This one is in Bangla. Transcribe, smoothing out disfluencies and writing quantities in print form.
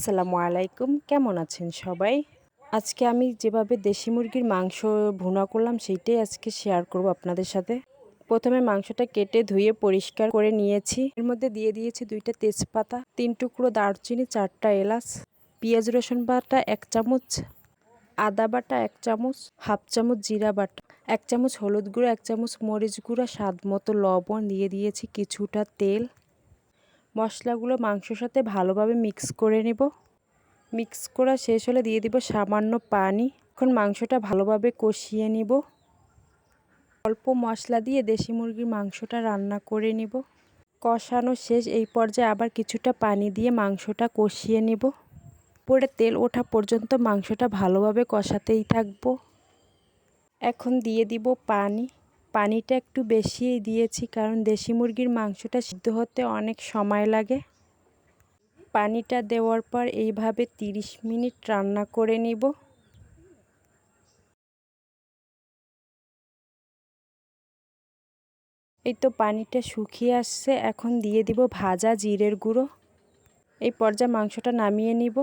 আসসালামু আলাইকুম, কেমন আছেন সবাই? আজকে আমি যেভাবে দেশি মুরগির মাংস ভুনা করলাম সেইটাই আজকে শেয়ার করব আপনাদের সাথে। প্রথমে মাংসটা কেটে ধুয়ে পরিষ্কার করে নিয়েছি। এর মধ্যে দিয়ে দিয়েছি 2টা তেজপাতা, 3 টুকরো দারচিনি, 4টা এলাচ, পেঁয়াজ রসুন বাটা 1 চামচ, আদা বাটা 1 চামচ, হাফ চামচ জিরা বাটা, 1 চামচ হলুদ গুঁড়ো, 1 চামচ মরিচ গুঁড়ো, স্বাদ মতো লবণ, দিয়ে দিয়েছি কিছুটা তেল। মশলাগুলো মাংসের সাথে ভালোভাবে মিক্স করে নেব। মিক্স করা শেষ হলে দিয়ে দিব সামান্য পানি। এখন মাংসটা ভালোভাবে কষিয়ে নিব। অল্প মশলা দিয়ে দেশি মুরগির মাংসটা রান্না করে নিব। কষানো শেষ, এই পর্যায়ে আবার কিছুটা পানি দিয়ে মাংসটা কষিয়ে নিব। পরে তেল ওঠা পর্যন্ত মাংসটা ভালোভাবে কষাতেই থাকব। এখন দিয়ে দিব পানি। পানিটা একটু বেশিই দিয়েছি কারণ দেশি মুরগির মাংসটা সিদ্ধ হতে অনেক সময় লাগে। পানিটা দেওয়ার পর এইভাবে 30 মিনিট রান্না করে নিব। এই তো পানিটা শুকিয়ে আসছে, এখন দিয়ে দিব ভাজা জিরের গুঁড়ো। এই পর্যায়ে মাংসটা নামিয়ে নিব।